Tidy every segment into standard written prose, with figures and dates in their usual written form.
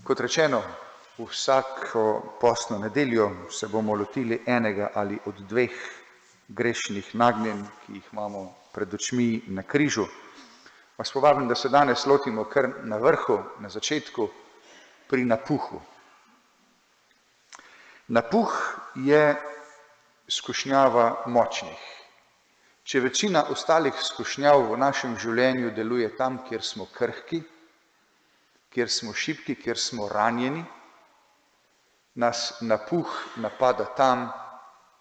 Kot rečeno, vsako postno nedeljo se bomo lotili enega ali od dveh grešnih nagnjenj, ki jih imamo pred očmi na križu. Vas povabim, da se danes lotimo kar na vrhu, na začetku, pri napuhu. Napuh je skušnjava močnih. Če večina ostalih skušnjav v našem življenju deluje tam, kjer smo krhki, kjer smo šibki, kjer smo ranjeni, nas napuh napada tam,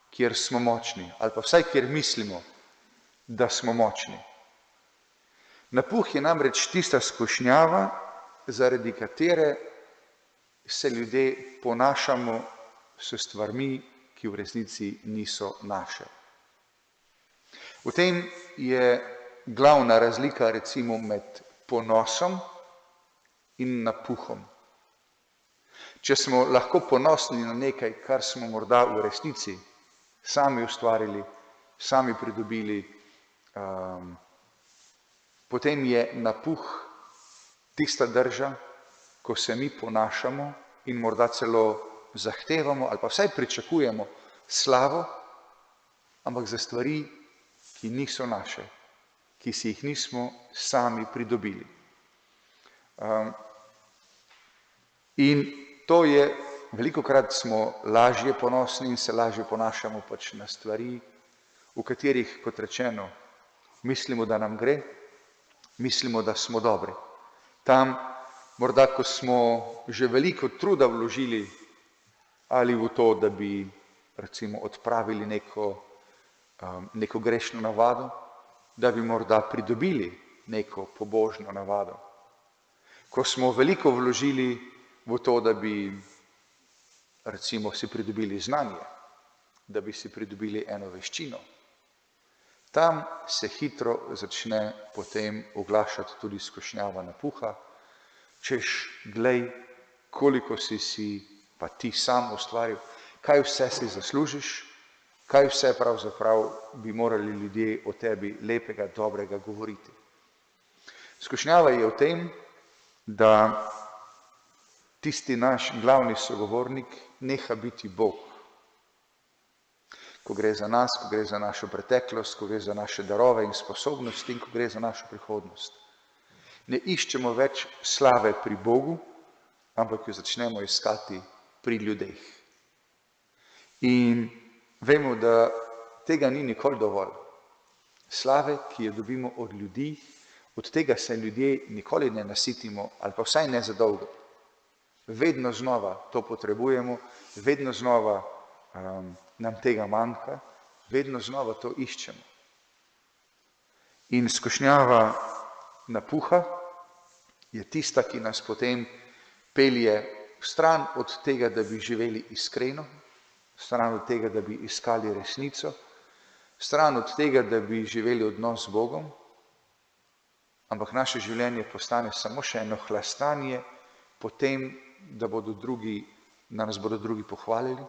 kjer smo močni, ali pa vsaj kjer mislimo, da smo močni. Napuh je namreč tista skušnjava, zaradi katere se ljudje ponašamo s stvarmi, ki v resnici niso naše. V tem je glavna razlika recimo med ponosom in napuhom. Če smo lahko ponosni na nekaj, kar smo morda v resnici sami ustvarili, sami pridobili, potem je napuh tista drža, ko se mi ponašamo in morda celo zahtevamo ali pa vsaj pričakujemo slavo, ampak za stvari, ki niso naše, ki si jih nismo sami pridobili. In to je, velikokrat smo lažje ponosni in se lažje ponašamo pač na stvari, v katerih, kot rečeno, mislimo, da nam gre, mislimo, da smo dobri. Tam, morda, ko smo že veliko truda vložili ali v to, da bi recimo odpravili neko grešno navado, da bi morda pridobili neko pobožno navado. Ko smo veliko vložili v to, da bi recimo si pridobili znanje, da bi si pridobili eno veščino, tam se hitro začne potem oglašati tudi skušnjava napuha, češ, glej, koliko si pa ti sam ustvaril, kaj vse si zaslužiš, kaj vse pravzaprav bi morali ljudje o tebi lepega, dobrega govoriti. Skušnjava je v tem, da tisti naš glavni sogovornik neha biti Bog. Ko gre za nas, ko gre za našo preteklost, ko gre za naše darove in sposobnosti in ko gre za našo prihodnost. Ne iščemo več slave pri Bogu, ampak jo začnemo iskati pri ljudeh. In vemo, da tega ni nikoli dovolj. Slave, ki jo dobimo od ljudi, od tega se ljudje nikoli ne nasitimo, ali pa vsaj ne za dolgo. Vedno znova to potrebujemo, vedno znova nam tega manjka, vedno znova to iščemo. In skušnjava napuha je tista, ki nas potem pelje stran od tega, da bi živeli iskreno, stran od tega, da bi iskali resnico, stran od tega, da bi živeli odnos z Bogom, ampak naše življenje postane samo še eno hlastanje potem, da nas bodo drugi pohvalili,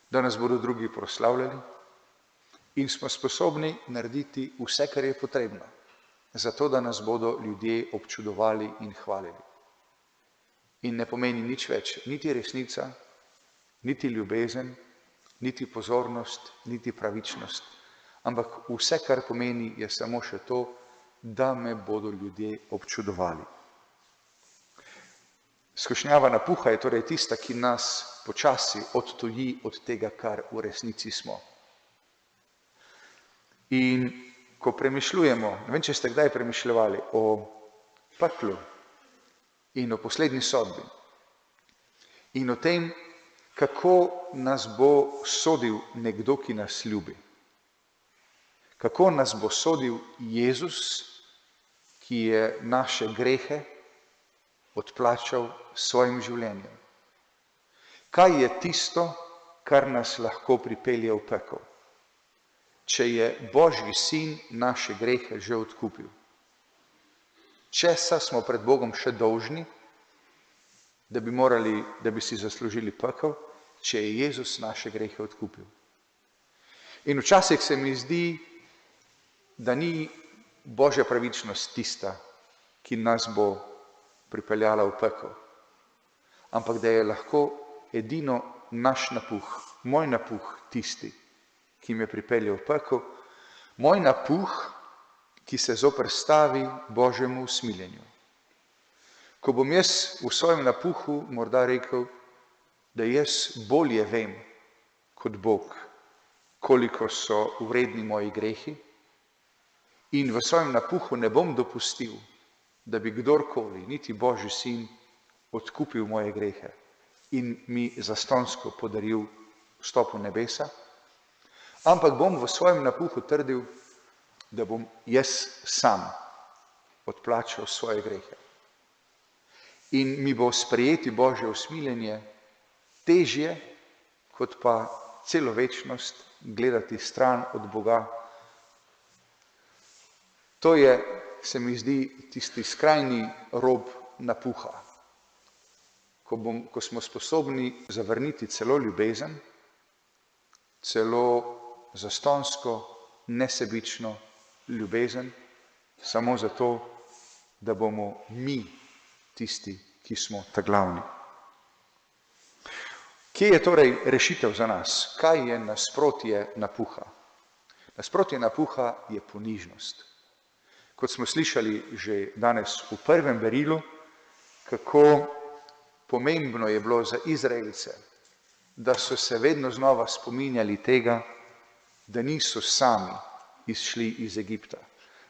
da nas bodo drugi proslavljali in smo sposobni narediti vse, kar je potrebno, zato da nas bodo ljudje občudovali in hvalili. In ne pomeni nič več, niti resnica, niti ljubezen, niti pozornost, niti pravičnost, ampak vse, kar pomeni, je samo še to, da me bodo ljudje občudovali. Skušnjava napuha je torej tista, ki nas počasi odtuji od tega, kar v resnici smo. In ko premišljujemo, ne vem, če ste kdaj premišljevali o peklu in o poslednji sodbi in o tem, kako nas bo sodil nekdo, ki nas ljubi. Kako nas bo sodil Jezus, ki je naše grehe odplačal s svojim življenjem. Kaj je tisto, kar nas lahko pripelje v pekel? Če je Božji sin naše grehe že odkupil. Česa smo pred Bogom še dolžni, da bi si zaslužili pekel, če je Jezus naše grehe odkupil. In včasih se mi zdi, da ni Božja pravičnost tista, ki nas bo pripeljala v pekel, ampak da je lahko edino naš napuh, moj napuh tisti, ki me pripelje v pekel, moj napuh, ki se zoperstavi Božjemu usmiljenju. Ko bom jaz v svojem napuhu morda rekel, da jaz bolje vem kot Bog, koliko so vredni moji grehi, in v svojem napuhu ne bom dopustil, da bi kdorkoli, niti Božji sin, odkupil moje grehe in mi zastonjsko podaril vstop v nebesa, ampak bom v svojem napuhu trdil, da bom jaz sam odplačal svoje grehe. In mi bo sprejeti Božje usmiljenje težje, kot pa celo večnost gledati stran od Boga. To je, se mi zdi, tisti skrajni rob napuha. Ko smo sposobni zavrniti celo ljubezen, celo zastonjsko, nesebično ljubezen, samo zato, da bomo mi tisti, ki smo ta glavni. Kje je torej rešitev za nas? Kaj je nasprotje napuha? Nasprotje napuha je ponižnost. Kot smo slišali že danes v prvem berilu, kako pomembno je bilo za Izraelce, da so se vedno znova spominjali tega, da niso sami izšli iz Egipta,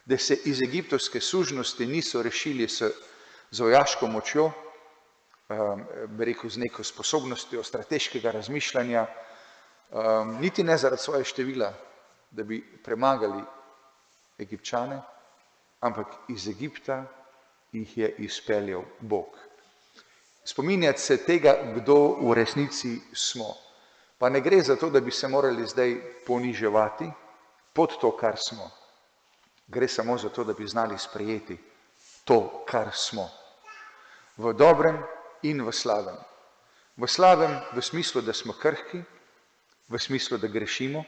da se iz egiptovske sužnosti niso rešili z vojaško močjo, bi rekel z neko sposobnostjo strateškega razmišljanja, niti ne zaradi svoje števila, da bi premagali Egipčane, ampak iz Egipta jih je izpeljal Bog. Spominjati se tega, kdo v resnici smo. Pa ne gre za to, da bi se morali zdaj poniževati pod to, kar smo. Gre samo za to, da bi znali sprejeti to, kar smo. V dobrem in v slabem. V slabem v smislu, da smo krhki, v smislu, da grešimo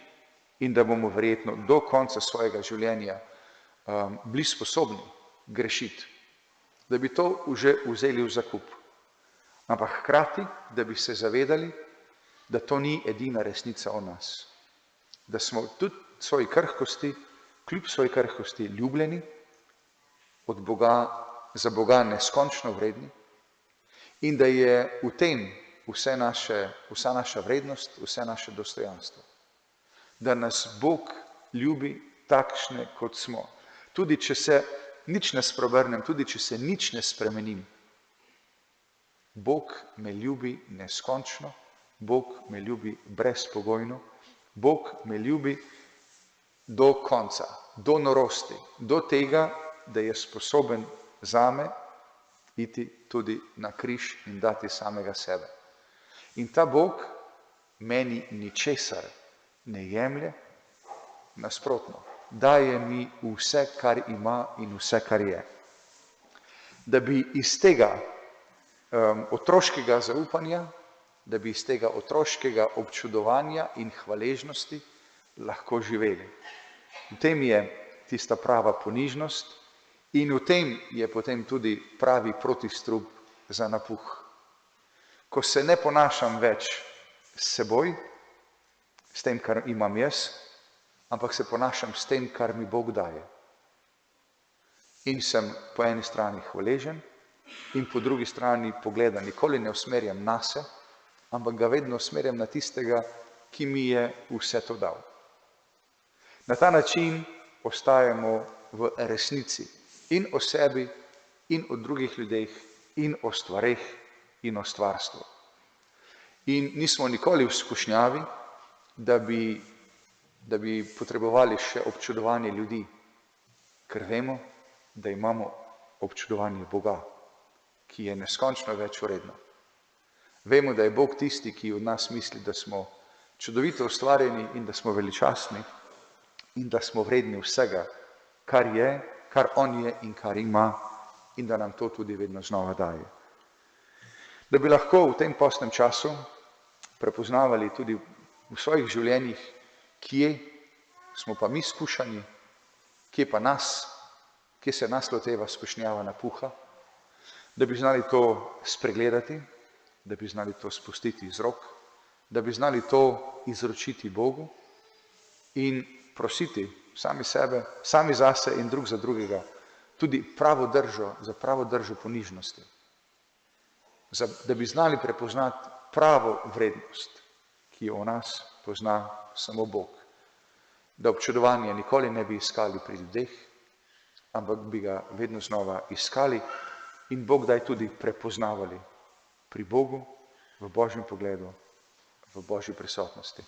in da bomo verjetno do konca svojega življenja bili sposobni grešiti, da bi to že vzeli v zakup. Ampak hkrati, da bi se zavedali, da to ni edina resnica o nas. Da smo tudi svoji krhkosti, kljub svoji krhkosti ljubljeni, od Boga, za Boga neskončno vredni in da je v tem vsa naša vrednost, vse naše dostojanstvo. Da nas Bog ljubi takšne, kot smo. Tudi če se nič ne spreobrnem, tudi če se nič ne spremenim, Bog me ljubi neskončno, Bog me ljubi brezpogojno, Bog me ljubi do konca, do norosti, do tega, da je sposoben zame iti tudi na križ in dati samega sebe. In ta Bog meni ničesar ne jemlje, nasprotno, daje mi vse, kar ima in vse, kar je. Da bi iz tega otroškega zaupanja, da bi iz tega otroškega občudovanja in hvaležnosti lahko živeli. V tem je tista prava ponižnost in v tem je potem tudi pravi protistrup za napuh. Ko se ne ponašam več s seboj, s tem, kar imam jaz, ampak se ponašam s tem, kar mi Bog daje. In sem po eni strani hvaležen in po drugi strani pogleda nikoli ne usmerjam nase, ampak ga vedno usmerjam na tistega, ki mi je vse to dal. Na ta način ostajamo v resnici in o sebi in o drugih ljudeh in o stvareh in o stvarstvu. In nismo nikoli v skušnjavi, da bi potrebovali še občudovanje ljudi, ker vemo, da imamo občudovanje Boga, ki je neskončno več vredno. Vemo, da je Bog tisti, ki od nas misli, da smo čudovito ustvarjeni in da smo veličastni in da smo vredni vsega, kar je, kar on je in kar ima in da nam to tudi vedno znova daje. Da bi lahko v tem postnem času prepoznavali tudi v svojih življenjih, kje smo pa mi skušani, kje se nas loteva skušnjava napuha, da bi znali to spregledati da bi znali to spustiti iz rok, da bi znali to izročiti Bogu in prositi sami sebe, sami zase in drug za drugega, tudi za pravo držo ponižnosti, da bi znali prepoznati pravo vrednost, ki jo o nas pozna samo Bog, da občudovanje nikoli ne bi iskali pri ljudeh, ampak bi ga vedno znova iskali in Bog daj tudi prepoznavali pri Bogu, v Božjem pogledu, v Božji prisotnosti.